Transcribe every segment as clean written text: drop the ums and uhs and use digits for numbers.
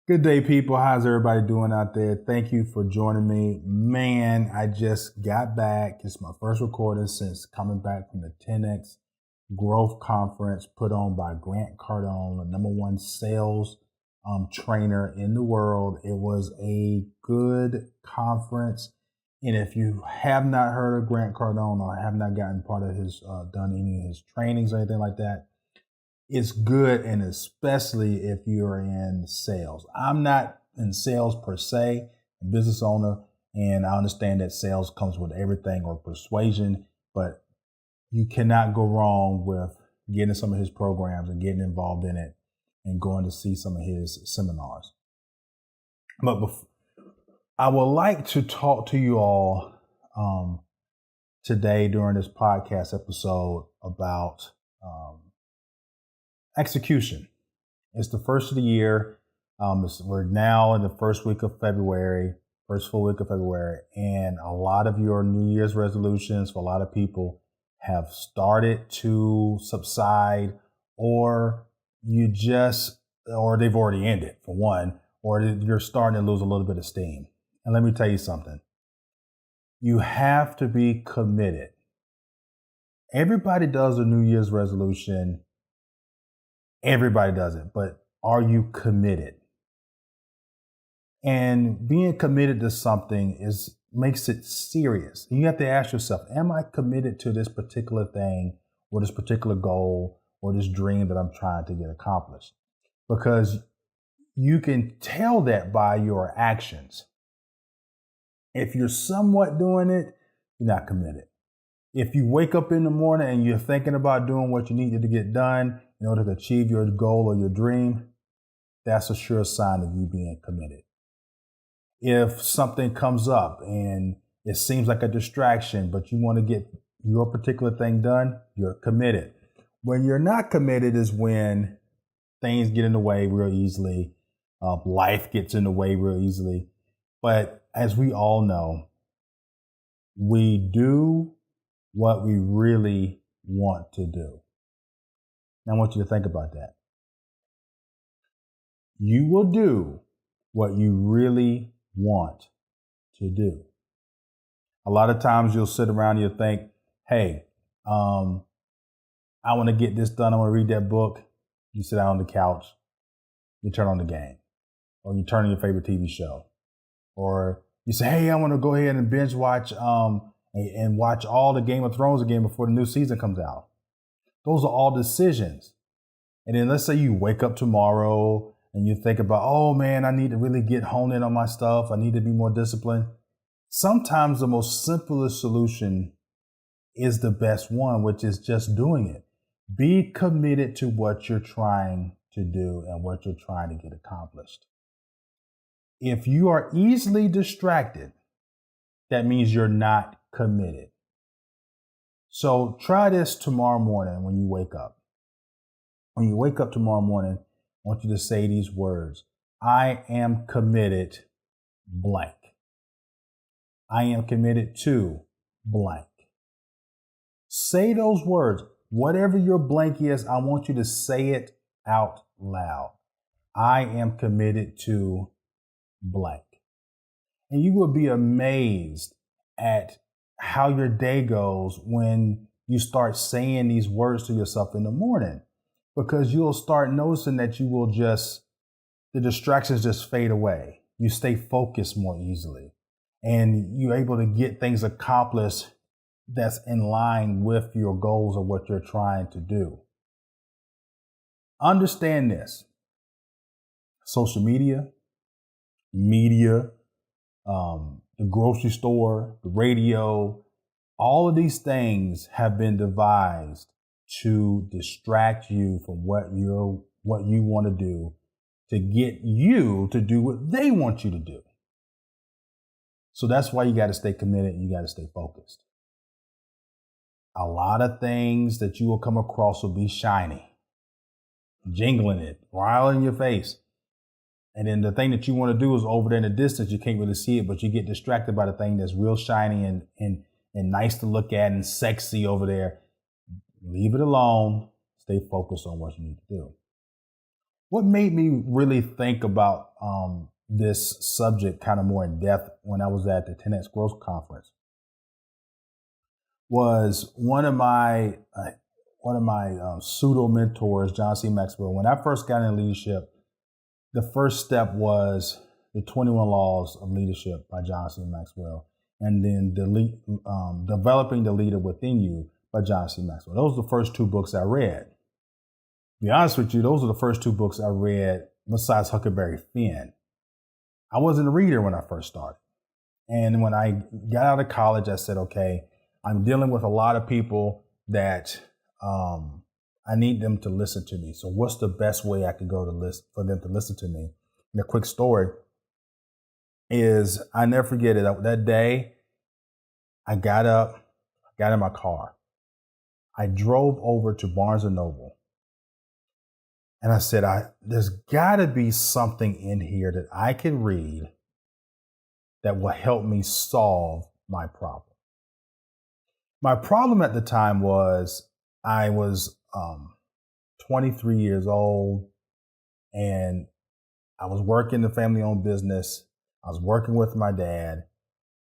Good day, people. How's everybody doing out there? Thank you for joining me. Man, I just got back. It's my first recording since coming back from the 10X Growth Conference put on by Grant Cardone, the number one sales trainer in the world. It was a good conference. And if you have not heard of Grant Cardone or have not gotten part of his, done any of his trainings or anything like that, it's good, and especially if you're in sales. I'm not in sales per se, a business owner, and I understand that sales comes with everything or persuasion, but you cannot go wrong with getting some of his programs and getting involved in it and going to see some of his seminars. But I would like to talk to you all today during this podcast episode about execution. It's the first of the year. We're now in the first week of February, first full week of February, and a lot of your New Year's resolutions for a lot of people have started to subside, or they've already ended for one, or you're starting to lose a little bit of steam. And let me tell you something. You have to be committed. Everybody does a New Year's resolution. Everybody does it, but are you committed? And being committed to something makes it serious. You have to ask yourself, am I committed to this particular thing or this particular goal or this dream that I'm trying to get accomplished? Because you can tell that by your actions. If you're somewhat doing it, you're not committed. If you wake up in the morning and you're thinking about doing what you need to get done in order to achieve your goal or your dream, that's a sure sign of you being committed. If something comes up and it seems like a distraction, but you want to get your particular thing done, you're committed. When you're not committed is when things get in the way real easily. Life gets in the way real easily. But as we all know, we do what we really want to do. Now, I want you to think about that. You will do what you really want to do. A lot of times you'll sit around and you'll think, hey, I want to get this done. I want to read that book. You sit down on the couch, you turn on the game, or you turn on your favorite TV show, or you say, hey, I want to go ahead and binge watch and watch all the Game of Thrones again before the new season comes out. Those are all decisions. And then let's say you wake up tomorrow and you think about, oh man, I need to really hone in on my stuff. I need to be more disciplined. Sometimes the most simplest solution is the best one, which is just doing it. Be committed to what you're trying to do and what you're trying to get accomplished. If you are easily distracted, that means you're not committed. So try this tomorrow morning when you wake up. When you wake up tomorrow morning, I want you to say these words. I am committed blank. I am committed to blank. Say those words. Whatever your blank is, I want you to say it out loud. I am committed to blank. And you will be amazed at how your day goes when you start saying these words to yourself in the morning, because you'll start noticing that the distractions just fade away. You stay focused more easily, and you're able to get things accomplished that's in line with your goals or what you're trying to do. Understand this. Social media, the grocery store, the radio, all of these things have been devised to distract you from what you want to do, to get you to do what they want you to do. So that's why you got to stay committed and you got to stay focused. A lot of things that you will come across will be shiny, jingling it, right in your face. And then the thing that you want to do is over there in the distance. You can't really see it, but you get distracted by the thing that's real shiny and nice to look at and sexy over there. Leave it alone. Stay focused on what you need to do. What made me really think about this subject kind of more in depth when I was at the 10X Growth Conference was one of my pseudo mentors, John C. Maxwell. When I first got into leadership, the first step was the 21 Laws of Leadership by John C. Maxwell, and then Developing the Leader Within You by John C. Maxwell. Those are the first two books I read. To be honest with you, those are the first two books I read besides Huckleberry Finn. I wasn't a reader when I first started. And when I got out of college, I said, okay, I'm dealing with a lot of people that I need them to listen to me. So what's the best way I could go for them to listen to me? And a quick story is I never forget it. That day, I got up, got in my car. I drove over to Barnes and Noble. And I said, there's got to be something in here that I can read that will help me solve my problem. My problem at the time was I was 23 years old, and I was working the family-owned business. I was working with my dad,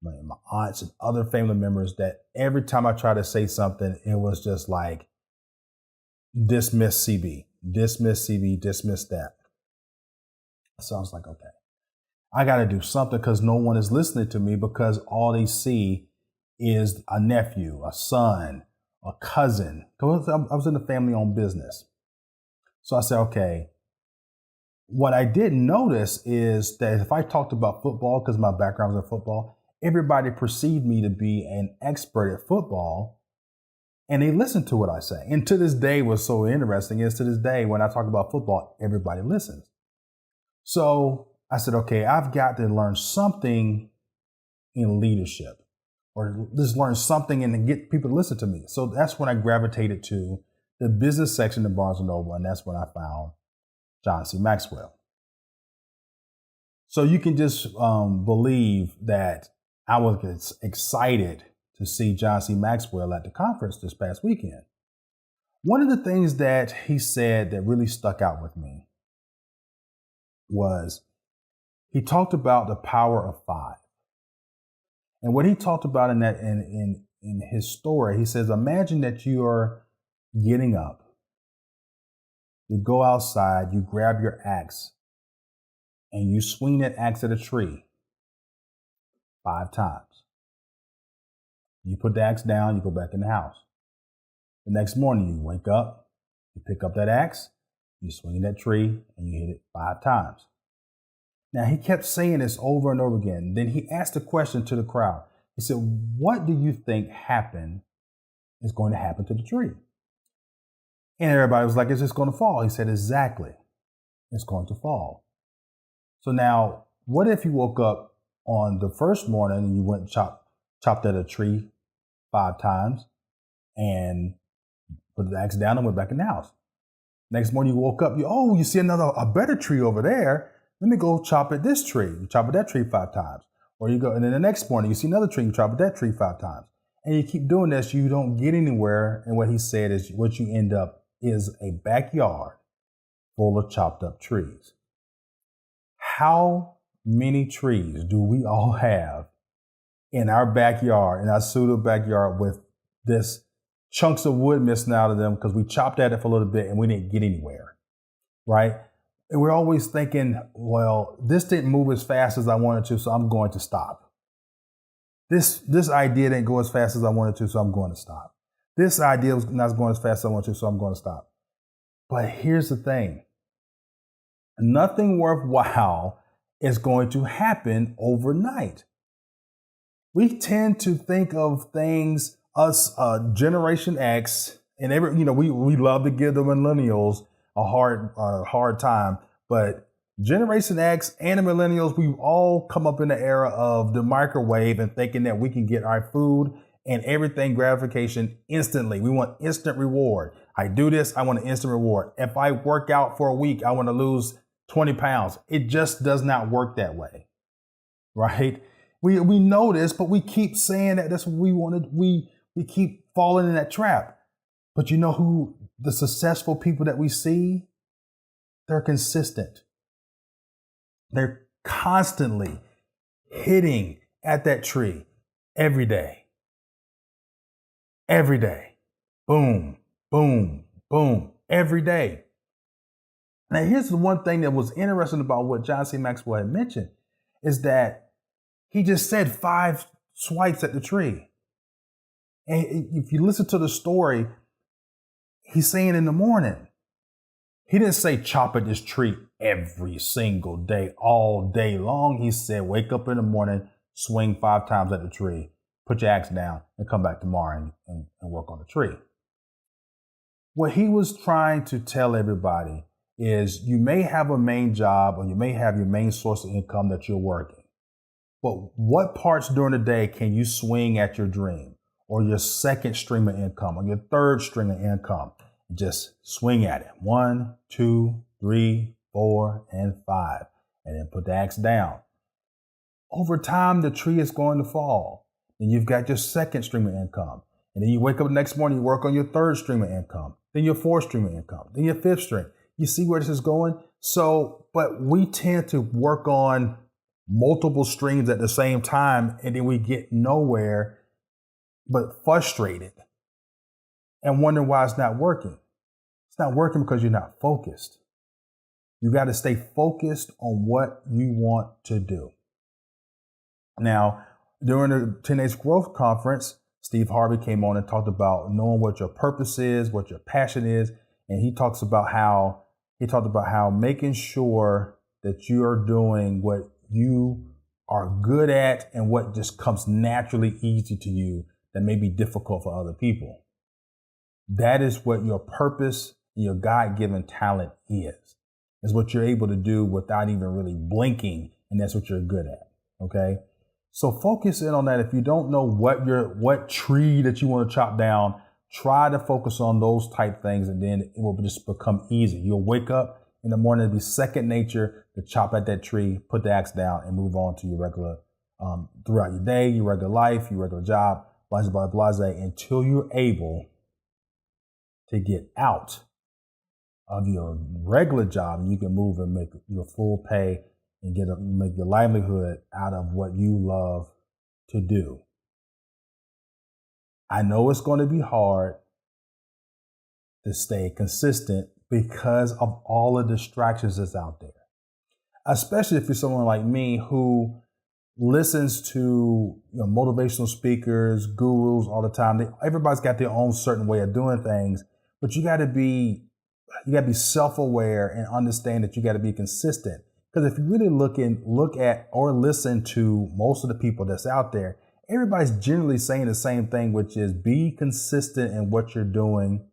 my aunts, and other family members that every time I tried to say something, it was just like, dismiss CB, dismiss CB, dismiss that. So I was like, okay, I got to do something because no one is listening to me because all they see is a nephew, a son, a cousin. I was in the family-owned business. So I said, okay, what I didn't notice is that if I talked about football, because my background was in football, everybody perceived me to be an expert at football, and they listened to what I say. And to this day, what's so interesting is to this day, when I talk about football, everybody listens. So I said, okay, I've got to learn something in leadership, or just learn something and get people to listen to me. So that's when I gravitated to the business section of Barnes & Noble, and that's when I found John C. Maxwell. So you can just believe that I was excited to see John C. Maxwell at the conference this past weekend. One of the things that he said that really stuck out with me was he talked about the power of five. And what he talked about in his story, he says, imagine that you are getting up, you go outside, you grab your axe, and you swing that axe at a tree 5 times. You put the axe down, you go back in the house. The next morning, you wake up, you pick up that axe, you swing that tree, and you hit it 5 times. Now, he kept saying this over and over again. Then he asked a question to the crowd. He said, what do you think is going to happen to the tree? And everybody was like, it's just going to fall. He said, exactly. It's going to fall. So now, what if you woke up on the first morning and you went and chopped at a tree 5 times and put the axe down and went back in the house? Next morning you woke up, you see a better tree over there. Let me go chop at this tree. You chop at that tree 5 times. Or you go, and then the next morning you see another tree, you chop at that tree 5 times. And you keep doing this, you don't get anywhere. And what he said is what you end up is a backyard full of chopped up trees. How many trees do we all have in our backyard, in our pseudo backyard, with this chunks of wood missing out of them because we chopped at it for a little bit and we didn't get anywhere, right? And we're always thinking, well, this didn't move as fast as I wanted to, so I'm going to stop. This idea didn't go as fast as I wanted to, so I'm going to stop. This idea was not going as fast as I wanted to, so I'm going to stop. But here's the thing. Nothing worthwhile is going to happen overnight. We tend to think of things, Generation X, and we love to give the millennials a hard time, but Generation X and the millennials, we've all come up in the era of the microwave and thinking that we can get our food and everything gratification instantly. We want instant reward. I do this, I want an instant reward. If I work out for a week, I want to lose 20 pounds. It just does not work that way, right? We know this, but we keep saying that that's what we wanted. We keep falling in that trap. But you know who the successful people that we see? They're consistent. They're constantly hitting at that tree every day. Every day. Boom, boom, boom, every day. Now, here's the one thing that was interesting about what John C. Maxwell had mentioned is that he just said 5 swipes at the tree. And if you listen to the story, he's saying in the morning. He didn't say chop at this tree every single day, all day long. He said, wake up in the morning, swing 5 times at the tree, put your axe down, and come back tomorrow and work on the tree. What he was trying to tell everybody is you may have a main job or you may have your main source of income that you're working. But what parts during the day can you swing at your dream or your second stream of income or your third string of income? Just swing at it. 1, 2, 3, 4, and 5. And then put the axe down. Over time, the tree is going to fall. Then you've got your second stream of income. And then you wake up the next morning, you work on your third stream of income. Then your fourth stream of income. Then your fifth stream. You see where this is going? So, but we tend to work on multiple streams at the same time, and then we get nowhere but frustrated and wonder why it's not working. It's not working because you're not focused. You got to stay focused on what you want to do. Now, during the 10X Growth Conference, Steve Harvey came on and talked about knowing what your purpose is, what your passion is, and he talked about how making sure that you are doing what you are good at and what just comes naturally easy to you that may be difficult for other people. That is what your purpose, your God-given talent is what you're able to do without even really blinking, and that's what you're good at, okay? So focus in on that. If you don't know what tree that you want to chop down, try to focus on those type things, and then it will just become easy. You'll wake up in the morning, it'll be second nature to chop at that tree, put the axe down, and move on to your regular, throughout your day, your regular life, your regular job, blase, until you're able to get out of your regular job and you can move and make your full pay and make your livelihood out of what you love to do. I know it's going to be hard to stay consistent because of all the distractions that's out there, especially if you're someone like me who listens to motivational speakers, gurus all the time. Everybody's got their own certain way of doing things, but you got to be self-aware and understand that you got to be consistent. Because if you really look at or listen to most of the people that's out there, everybody's generally saying the same thing, which is be consistent in what you're doing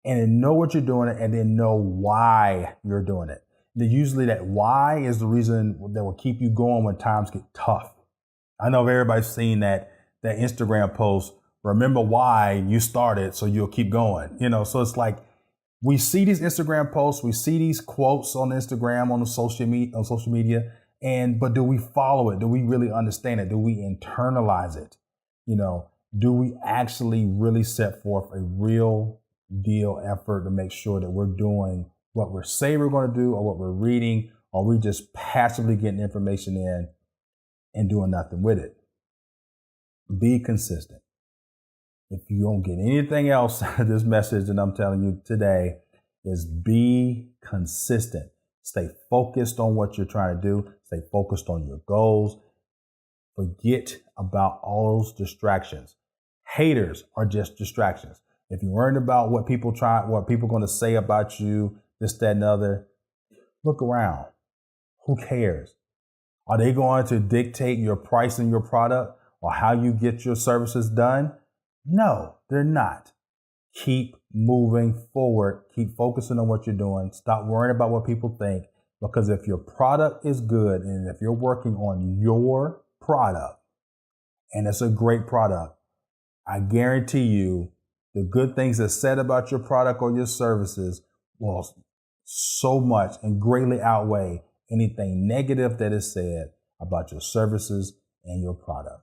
and then know what you're doing and then know why you're doing it. Usually that why is the reason that will keep you going when times get tough. I know everybody's seen that Instagram post, remember why you started so you'll keep going. So it's like we see these Instagram posts, we see these quotes on Instagram, on social media, but do we follow it? Do we really understand it? Do we internalize it? Do we actually really set forth a real deal effort to make sure that we're doing what we say we're going to do or what we're reading, or we just passively getting information in and doing nothing with it? Be consistent. If you don't get anything else out of this message that I'm telling you today, is be consistent. Stay focused on what you're trying to do. Stay focused on your goals. Forget about all those distractions. Haters are just distractions. If you're worried about what people are going to say about you, this, that, and other, look around. Who cares? Are they going to dictate your price and your product or how you get your services done? No, they're not. Keep moving forward. Keep focusing on what you're doing. Stop worrying about what people think, because if your product is good and if you're working on your product and it's a great product, I guarantee you the good things that's said about your product or your services will so much and greatly outweigh anything negative that is said about your services and your product.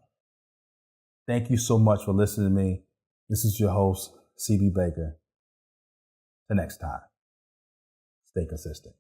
Thank you so much for listening to me. This is your host, CB Baker. Till next time. stay consistent.